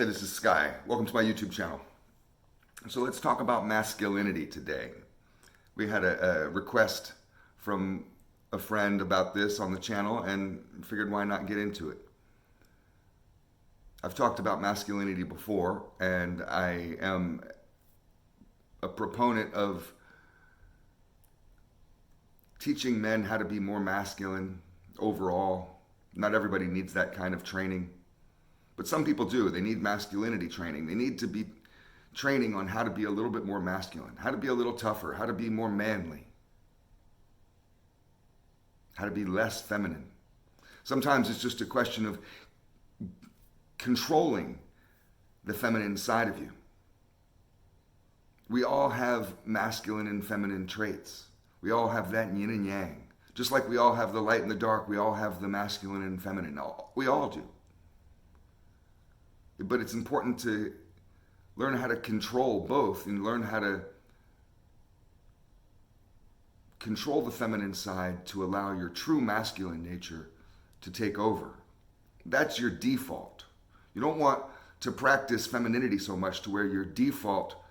Hey, this is Sky. Welcome to my YouTube channel. So let's talk about masculinity today. We had a request from a friend about this on the channel and figured why not get into it. I've talked about masculinity before, and I am a proponent of teaching men how to be more masculine overall. Not everybody needs that kind of training. But some people do. They need masculinity training. They need to be training on how to be a little bit more masculine, how to be a little tougher, how to be more manly, how to be less feminine. Sometimes it's just a question of controlling the feminine side of you. We all have masculine and feminine traits. We all have that yin and yang. Just like we all have the light and the dark, we all have the masculine and feminine. We all do. But it's important to learn how to control both and learn how to control the feminine side to allow your true masculine nature to take over. That's your default. You don't want to practice femininity so much to where your default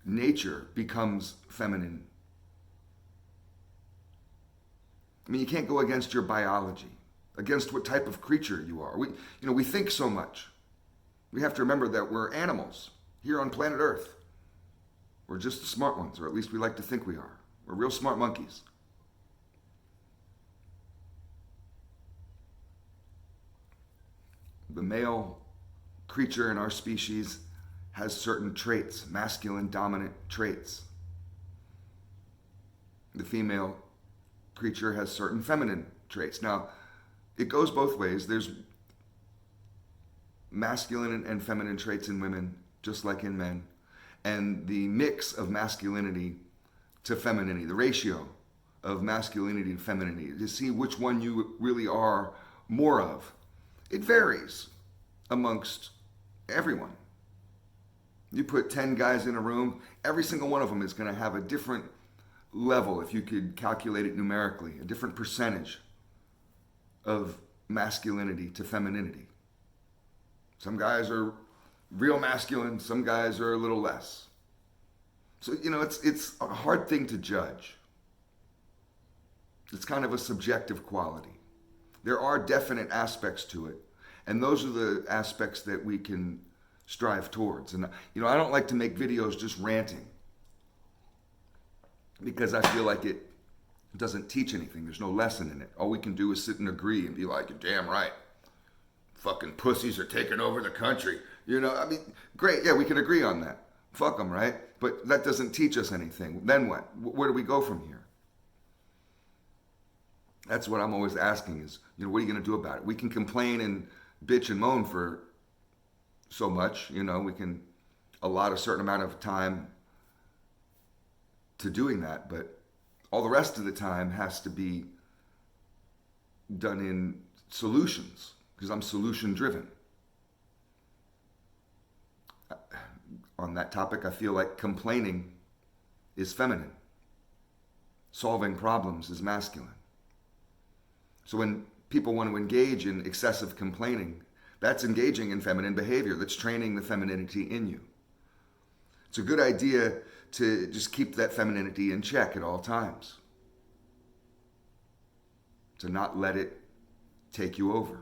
nature becomes feminine. I mean, you can't go against your biology, against what type of creature you are. We think so much. We have to remember that we're animals here on planet Earth. We're just the smart ones, or at least we like to think we are. We're real smart monkeys. The male creature in our species has certain traits, masculine dominant traits. The female creature has certain feminine traits. Now, it goes both ways. There's masculine and feminine traits in women, just like in men. And the mix of masculinity to femininity, the ratio of masculinity to femininity, to see which one you really are more of, it varies amongst everyone. You put 10 guys in a room, every single one of them is going to have a different level, if you could calculate it numerically, a different percentage of masculinity to femininity. Some guys are real masculine, some guys are a little less. So, it's a hard thing to judge. It's kind of a subjective quality. There are definite aspects to it, and those are the aspects that we can strive towards. And, I don't like to make videos just ranting because I feel like it doesn't teach anything. There's no lesson in it. All we can do is sit and agree and be like, you're damn right. Fucking pussies are taking over the country. Great. Yeah, we can agree on that. Fuck them, right? But that doesn't teach us anything. Then what? Where do we go from here? That's what I'm always asking is, what are you going to do about it? We can complain and bitch and moan for so much. We can allot a certain amount of time to doing that. But all the rest of the time has to be done in solutions. Because I'm solution driven. On that topic, I feel like complaining is feminine. Solving problems is masculine. So when people want to engage in excessive complaining, that's engaging in feminine behavior. That's training the femininity in you. It's a good idea to just keep that femininity in check at all times. To not let it take you over.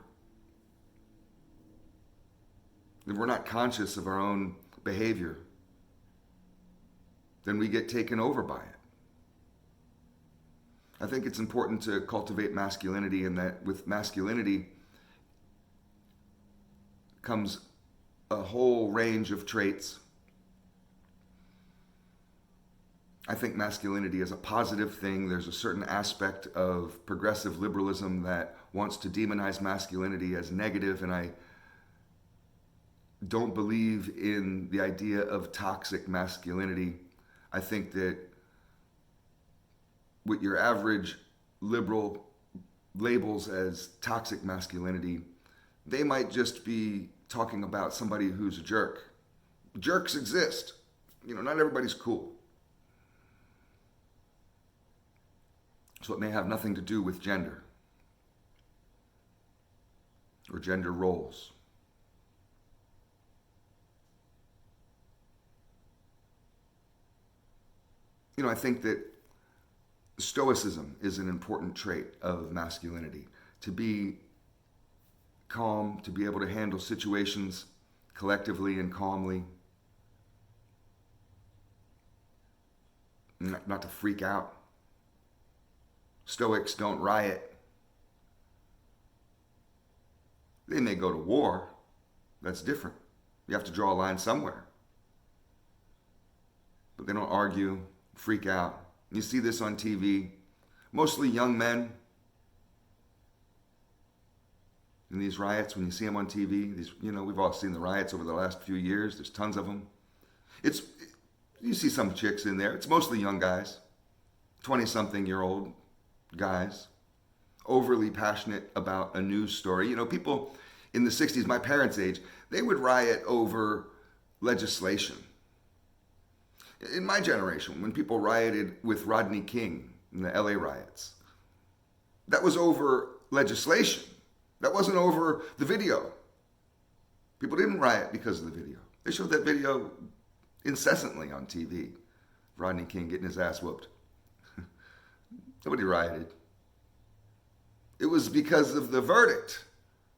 If we're not conscious of our own behavior, then we get taken over by it. I think it's important to cultivate masculinity, and that with masculinity comes a whole range of traits. I think masculinity is a positive thing. There's a certain aspect of progressive liberalism that wants to demonize masculinity as negative, and I don't believe in the idea of toxic masculinity. I think that what your average liberal labels as toxic masculinity, they might just be talking about somebody who's a jerk. Jerks exist. Not everybody's cool. So it may have nothing to do with gender or gender roles. I think that stoicism is an important trait of masculinity. To be calm, to be able to handle situations collectively and calmly, not to freak out. Stoics don't riot. They may go to war. That's different. You have to draw a line somewhere. But they don't argue, freak out. You see this on TV. Mostly young men in these riots. When you see them on TV, we've all seen the riots over the last few years. There's tons of them. You see some chicks in there. It's mostly young guys, 20-something-year-old guys, overly passionate about a news story. People in the 60s, my parents' age, they would riot over legislation. In my generation, when people rioted with Rodney King in the LA riots, that was over legislation. That wasn't over the video. People didn't riot because of the video. They showed that video incessantly on TV. Rodney King getting his ass whooped. Nobody rioted. It was because of the verdict.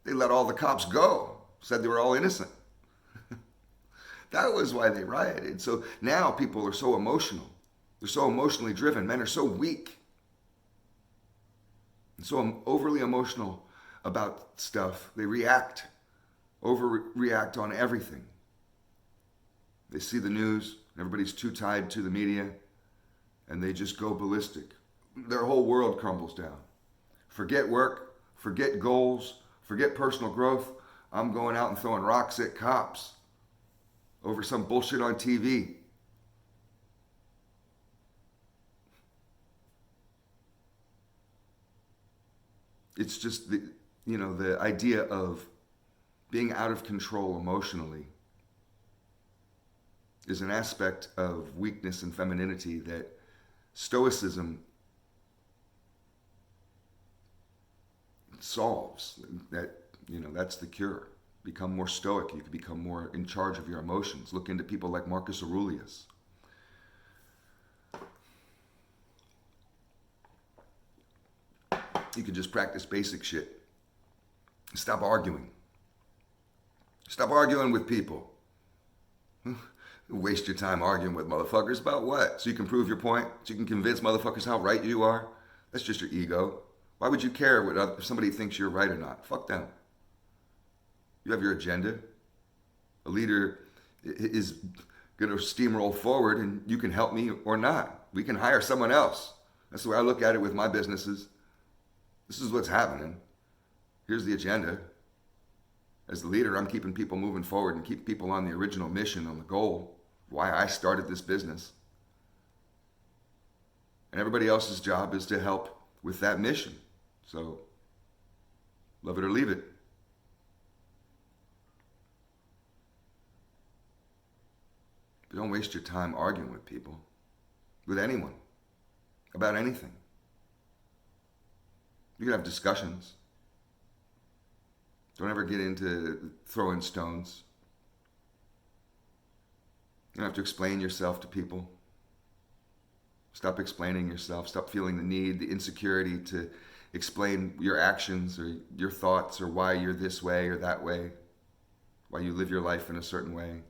They let all the cops go, said they were all innocent. That was why they rioted. So now people are so emotional. They're so emotionally driven. Men are so weak and so overly emotional about stuff. They overreact on everything. They see the news, everybody's too tied to the media, and they just go ballistic. Their whole world crumbles down. Forget work, forget goals, forget personal growth. I'm going out and throwing rocks at cops over some bullshit on TV. It's just the idea of being out of control emotionally is an aspect of weakness and femininity that stoicism solves. That's the cure. Become more stoic. You can become more in charge of your emotions. Look into people like Marcus Aurelius. You can just practice basic shit. Stop arguing. Stop arguing with people. Waste your time arguing with motherfuckers about what? So you can prove your point? So you can convince motherfuckers how right you are? That's just your ego. Why would you care if somebody thinks you're right or not? Fuck them. You have your agenda. A leader is going to steamroll forward and you can help me or not. We can hire someone else. That's the way I look at it with my businesses. This is what's happening. Here's the agenda. As the leader, I'm keeping people moving forward and keep people on the original mission, on the goal, why I started this business. And everybody else's job is to help with that mission. So, love it or leave it. But don't waste your time arguing with people, with anyone, about anything. You can have discussions. Don't ever get into throwing stones. You don't have to explain yourself to people. Stop explaining yourself. Stop feeling the need, the insecurity to explain your actions or your thoughts or why you're this way or that way, why you live your life in a certain way.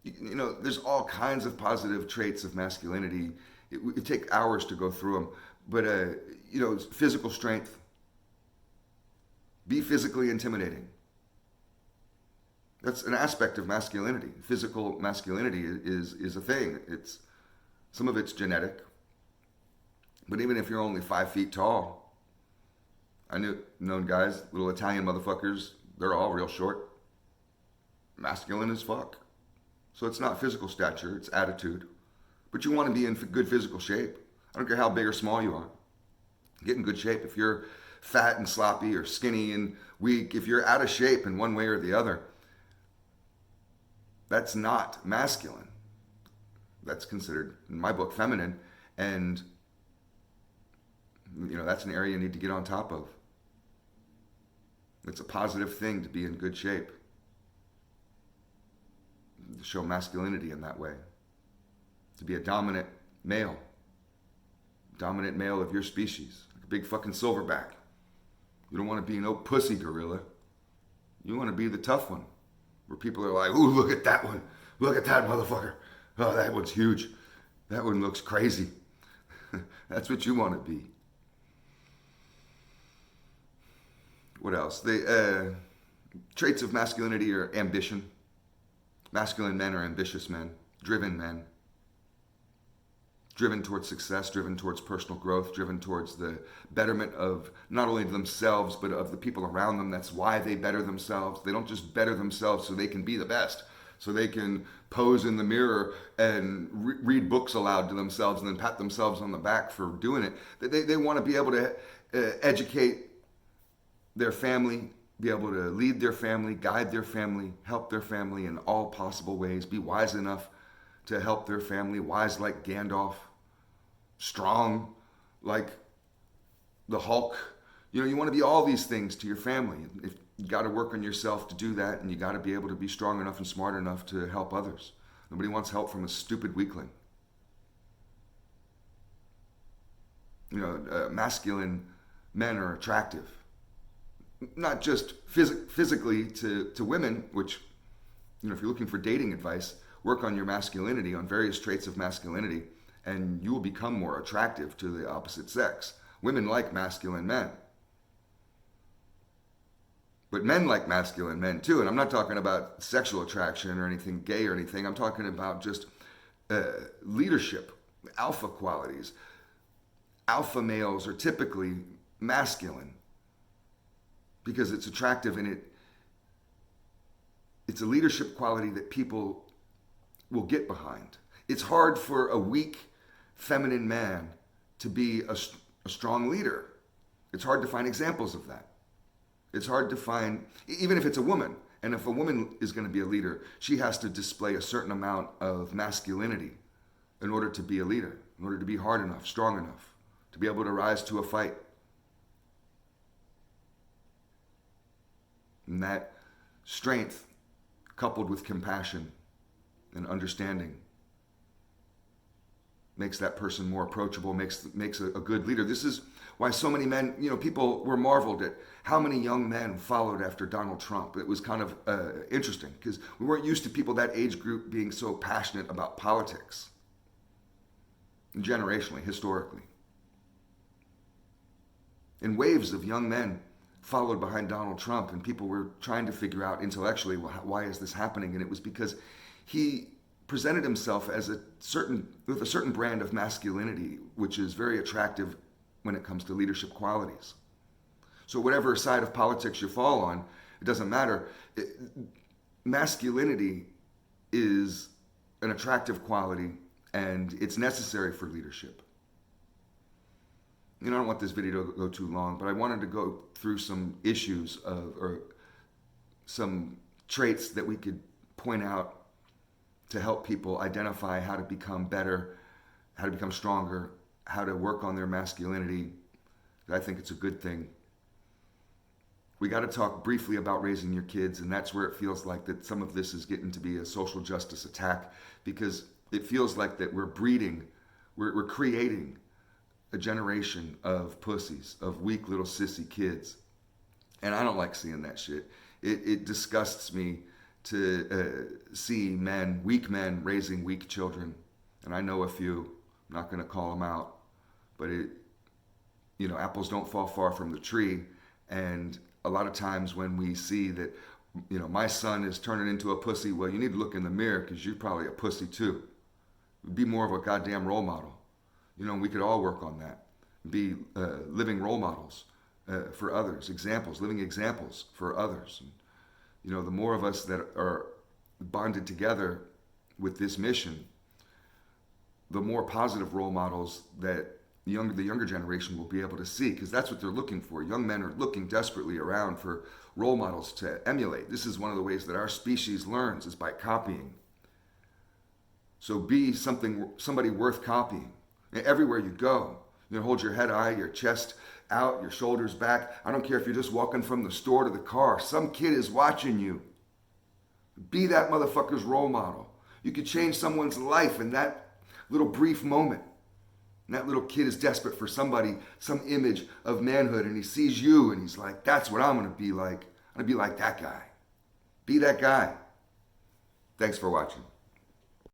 There's all kinds of positive traits of masculinity. It take hours to go through them. But, physical strength. Be physically intimidating. That's an aspect of masculinity. Physical masculinity is a thing. Some of it's genetic. But even if you're only 5 feet tall, known guys, little Italian motherfuckers, they're all real short. Masculine as fuck. So it's not physical stature, it's attitude. But you want to be in good physical shape. I don't care how big or small you are. Get in good shape. If you're fat and sloppy or skinny and weak, if you're out of shape in one way or the other, that's not masculine. That's considered, in my book, feminine. And, that's an area you need to get on top of. It's a positive thing to be in good shape. to show masculinity in that way. To be a dominant male of your species, like a big fucking silverback. You don't want to be no pussy gorilla. You want to be the tough one, where people are like, ooh, look at that one. Look at that motherfucker. Oh, that one's huge. That one looks crazy. That's what you want to be. What else? The traits of masculinity are ambition. Masculine men are ambitious men, driven towards success, driven towards personal growth, driven towards the betterment of not only themselves, but of the people around them. That's why they better themselves. They don't just better themselves so they can be the best, so they can pose in the mirror and read books aloud to themselves and then pat themselves on the back for doing it. They want to be able to educate their family, be able to lead their family, guide their family, help their family in all possible ways, be wise enough to help their family, wise like Gandalf, strong like the Hulk. You know, you want to be all these things to your family. If you got to work on yourself to do that, and you got to be able to be strong enough and smart enough to help others. Nobody wants help from a stupid weakling. You know, masculine men are attractive. Not just physically to women, which, you know, if you're looking for dating advice, work on your masculinity, on various traits of masculinity, and you will become more attractive to the opposite sex. Women like masculine men. But men like masculine men too, and I'm not talking about sexual attraction or anything gay or anything. I'm talking about just leadership, alpha qualities. Alpha males are typically masculine because it's attractive, and it's a leadership quality that people will get behind. It's hard for a weak, feminine man to be a strong leader. It's hard to find examples of that. It's hard to find, even if it's a woman, and if a woman is going to be a leader, she has to display a certain amount of masculinity in order to be a leader, in order to be hard enough, strong enough, to be able to rise to a fight. And that strength, coupled with compassion and understanding, makes that person more approachable, makes a good leader. This is why so many men, you know, people were marveled at how many young men followed after Donald Trump. It was kind of interesting because we weren't used to people that age group being so passionate about politics, generationally, historically. And waves of young men followed behind Donald Trump, and people were trying to figure out intellectually, well, why is this happening? And it was because he presented himself as with a certain brand of masculinity, which is very attractive when it comes to leadership qualities. So whatever side of politics you fall on, it doesn't matter. Masculinity is an attractive quality, and it's necessary for leadership. You know, I don't want this video to go too long, but I wanted to go through some issues or some traits that we could point out to help people identify how to become better, how to become stronger, how to work on their masculinity. I think it's a good thing. We got to talk briefly about raising your kids, and that's where it feels like that some of this is getting to be a social justice attack, because it feels like that we're creating a generation of pussies, of weak little sissy kids. And I don't like seeing that shit. It disgusts me to see weak men raising weak children. And I know a few, I'm not going to call them out, but apples don't fall far from the tree. And a lot of times when we see that, my son is turning into a pussy, well, you need to look in the mirror because you're probably a pussy too. Be more of a goddamn role model. We could all work on that. Be living role models for others, living examples for others. And, the more of us that are bonded together with this mission, the more positive role models that the younger generation will be able to see, because that's what they're looking for. Young men are looking desperately around for role models to emulate. This is one of the ways that our species learns, is by copying. So be somebody worth copying. Everywhere you go, hold your head high, your chest out, your shoulders back. I don't care if you're just walking from the store to the car. Some kid is watching you. Be that motherfucker's role model. You could change someone's life in that little brief moment. And that little kid is desperate for somebody, some image of manhood, and he sees you and he's like, that's what I'm gonna be like. I'm gonna be like that guy. Be that guy. Thanks for watching.